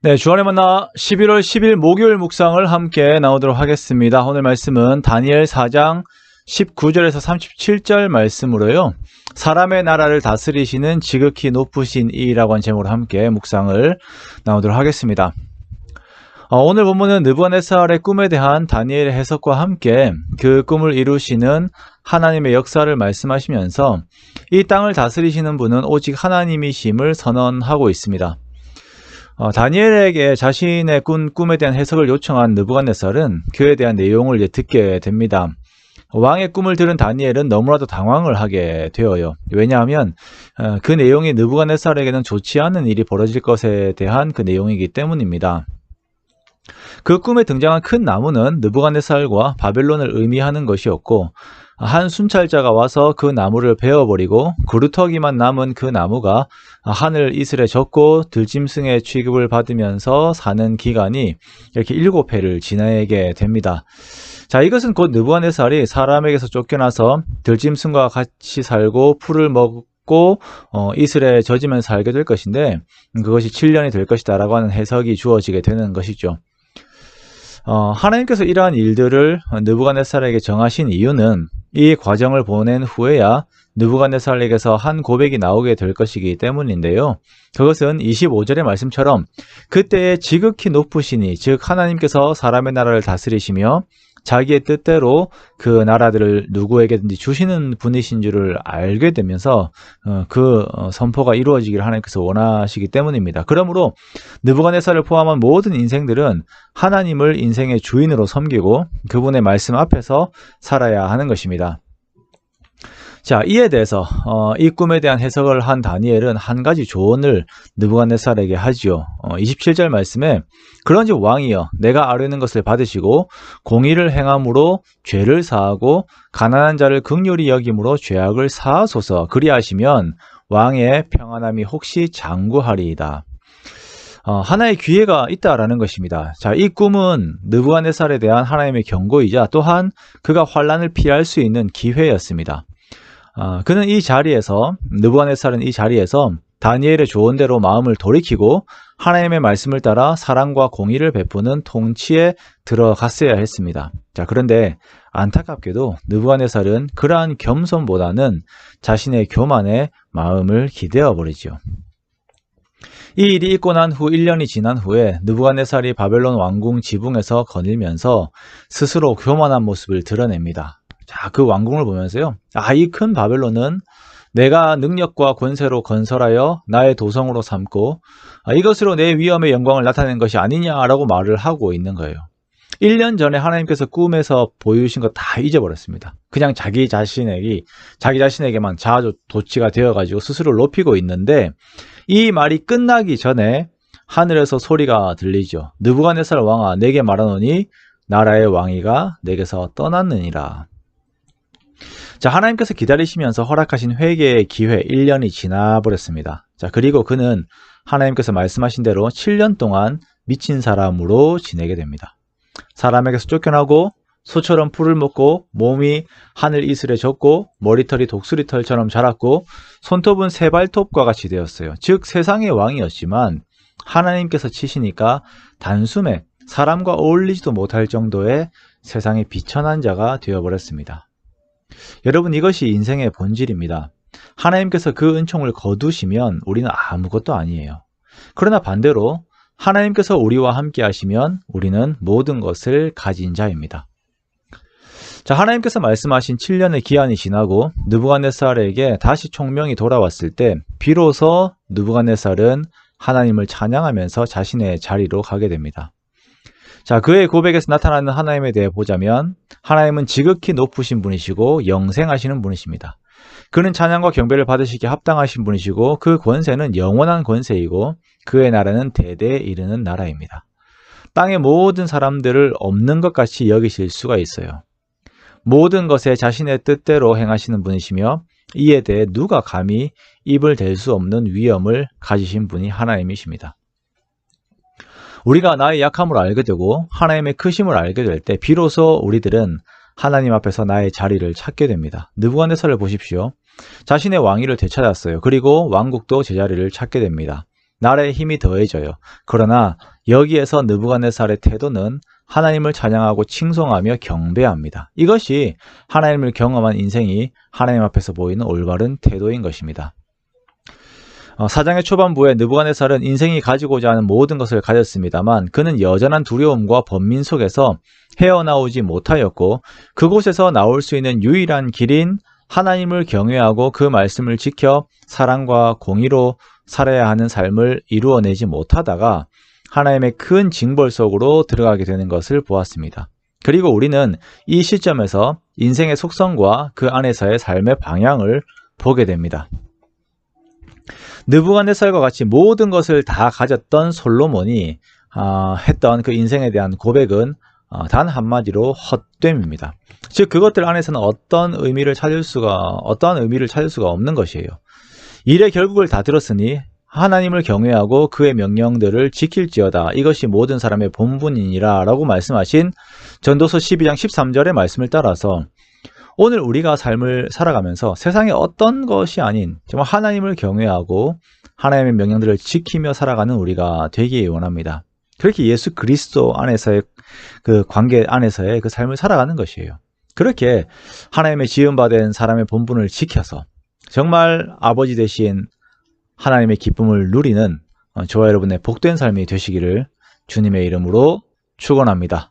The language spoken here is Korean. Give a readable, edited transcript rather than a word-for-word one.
네, 주안의 만나 11월 10일 목요일 묵상을 함께 나오도록 하겠습니다. 오늘 말씀은 다니엘 4장 19절에서 37절 말씀으로요. 사람의 나라를 다스리시는 지극히 높으신 이라고 하는 제목으로 함께 묵상을 나오도록 하겠습니다. 오늘 본문은 느부갓네살의 꿈에 대한 다니엘의 해석과 함께 그 꿈을 이루시는 하나님의 역사를 말씀하시면서 이 땅을 다스리시는 분은 오직 하나님이심을 선언하고 있습니다. 다니엘에게 자신의 꿈에 대한 해석을 요청한 느부갓네살은 그에 대한 내용을 듣게 됩니다. 왕의 꿈을 들은 다니엘은 너무나도 당황을 하게 되어요. 왜냐하면 그 내용이 느부갓네살에게는 좋지 않은 일이 벌어질 것에 대한 그 내용이기 때문입니다. 그 꿈에 등장한 큰 나무는 느부갓네살과 바벨론을 의미하는 것이었고, 한 순찰자가 와서 그 나무를 베어버리고 그루터기만 남은 그 나무가 하늘 이슬에 젖고 들짐승의 취급을 받으면서 사는 기간이 이렇게 7회를 지나게 됩니다. 자, 이것은 곧 느부갓네살이 사람에게서 쫓겨나서 들짐승과 같이 살고 풀을 먹고 이슬에 젖으면 살게 될 것인데, 그것이 7년이 될 것이다 라고 하는 해석이 주어지게 되는 것이죠. 하나님께서 이러한 일들을 느부갓네살에게 정하신 이유는 이 과정을 보낸 후에야 느부갓네살에게서 한 고백이 나오게 될 것이기 때문인데요. 그것은 25절의 말씀처럼 그때의 지극히 높으시니, 즉 하나님께서 사람의 나라를 다스리시며 자기의 뜻대로 그 나라들을 누구에게든지 주시는 분이신 줄을 알게 되면서 그 선포가 이루어지기를 하나님께서 원하시기 때문입니다. 그러므로 느부갓네살을 포함한 모든 인생들은 하나님을 인생의 주인으로 섬기고 그분의 말씀 앞에서 살아야 하는 것입니다. 자, 이에 대해서 이 꿈에 대한 해석을 한 다니엘은 한 가지 조언을 느부갓네살에게 하지요. 27절 말씀에 그런즉 왕이여, 내가 아뢰는 것을 받으시고 공의를 행함으로 죄를 사하고 가난한 자를 긍휼히 여김으로 죄악을 사하소서. 그리하시면 왕의 평안함이 혹시 장구하리이다. 하나의 기회가 있다라는 것입니다. 자, 이 꿈은 느부갓네살에 대한 하나님의 경고이자 또한 그가 환난을 피할 수 있는 기회였습니다. 그는 이 자리에서, 느부갓네살은 이 자리에서 다니엘의 조언대로 마음을 돌이키고 하나님의 말씀을 따라 사랑과 공의를 베푸는 통치에 들어갔어야 했습니다. 자, 그런데 안타깝게도 느부갓네살은 그러한 겸손보다는 자신의 교만에 마음을 기대어 버리죠. 이 일이 있고 난 후 1년이 지난 후에 느부갓네살이 바벨론 왕궁 지붕에서 거닐면서 스스로 교만한 모습을 드러냅니다. 자, 그 왕궁을 보면서요, 이 큰 바벨론은 내가 능력과 권세로 건설하여 나의 도성으로 삼고 이것으로 내 위엄의 영광을 나타낸 것이 아니냐라고 말을 하고 있는 거예요. 1년 전에 하나님께서 꿈에서 보여주신 거 다 잊어버렸습니다. 그냥 자기 자신에게만 자아도취가 되어가지고 스스로를 높이고 있는데, 이 말이 끝나기 전에 하늘에서 소리가 들리죠. 느부갓네살 왕아, 내게 말하노니 나라의 왕위가 내게서 떠났느니라. 자, 하나님께서 기다리시면서 허락하신 회개의 기회 1년이 지나버렸습니다. 자, 그리고 그는 하나님께서 말씀하신 대로 7년 동안 미친 사람으로 지내게 됩니다. 사람에게서 쫓겨나고 소처럼 풀을 먹고 몸이 하늘 이슬에 젖고 머리털이 독수리털처럼 자랐고 손톱은 새발톱과 같이 되었어요. 즉 세상의 왕이었지만 하나님께서 치시니까 단숨에 사람과 어울리지도 못할 정도의 세상의 비천한 자가 되어버렸습니다. 여러분, 이것이 인생의 본질입니다. 하나님께서 그 은총을 거두시면 우리는 아무것도 아니에요. 그러나 반대로 하나님께서 우리와 함께 하시면 우리는 모든 것을 가진 자입니다. 자, 하나님께서 말씀하신 7년의 기한이 지나고 느부갓네살에게 다시 총명이 돌아왔을 때 비로소 느부갓네살은 하나님을 찬양하면서 자신의 자리로 가게 됩니다. 자, 그의 고백에서 나타나는 하나님에 대해 보자면 하나님은 지극히 높으신 분이시고 영생하시는 분이십니다. 그는 찬양과 경배를 받으시기에 합당하신 분이시고 그 권세는 영원한 권세이고 그의 나라는 대대에 이르는 나라입니다. 땅의 모든 사람들을 없는 것 같이 여기실 수가 있어요. 모든 것에 자신의 뜻대로 행하시는 분이시며 이에 대해 누가 감히 입을 댈 수 없는 위엄을 가지신 분이 하나님이십니다. 우리가 나의 약함을 알게 되고 하나님의 크심을 알게 될 때 비로소 우리들은 하나님 앞에서 나의 자리를 찾게 됩니다. 느부갓네살을 보십시오. 자신의 왕위를 되찾았어요. 그리고 왕국도 제자리를 찾게 됩니다. 나라의 힘이 더해져요. 그러나 여기에서 느부갓네살의 태도는 하나님을 찬양하고 칭송하며 경배합니다. 이것이 하나님을 경험한 인생이 하나님 앞에서 보이는 올바른 태도인 것입니다. 4장의 초반부에 느부갓네살은 인생이 가지고자 하는 모든 것을 가졌습니다만 그는 여전한 두려움과 번민 속에서 헤어나오지 못하였고 그곳에서 나올 수 있는 유일한 길인 하나님을 경외하고 그 말씀을 지켜 사랑과 공의로 살아야 하는 삶을 이루어내지 못하다가 하나님의 큰 징벌 속으로 들어가게 되는 것을 보았습니다. 그리고 우리는 이 시점에서 인생의 속성과 그 안에서의 삶의 방향을 보게 됩니다. 느부갓네살과 같이 모든 것을 다 가졌던 솔로몬이 했던 그 인생에 대한 고백은 단 한마디로 헛됨입니다. 즉 그것들 안에서는 어떠한 의미를 찾을 수가 없는 것이에요. 일의 결국을 다 들었으니 하나님을 경외하고 그의 명령들을 지킬지어다. 이것이 모든 사람의 본분이니라 라고 말씀하신 전도서 12장 13절의 말씀을 따라서 오늘 우리가 삶을 살아가면서 세상의 어떤 것이 아닌 정말 하나님을 경외하고 하나님의 명령들을 지키며 살아가는 우리가 되기 원합니다. 그렇게 예수 그리스도 안에서의 그 관계 안에서의 그 삶을 살아가는 것이에요. 그렇게 하나님의 지음받은 사람의 본분을 지켜서 정말 아버지 되신 하나님의 기쁨을 누리는 저와 여러분의 복된 삶이 되시기를 주님의 이름으로 축원합니다.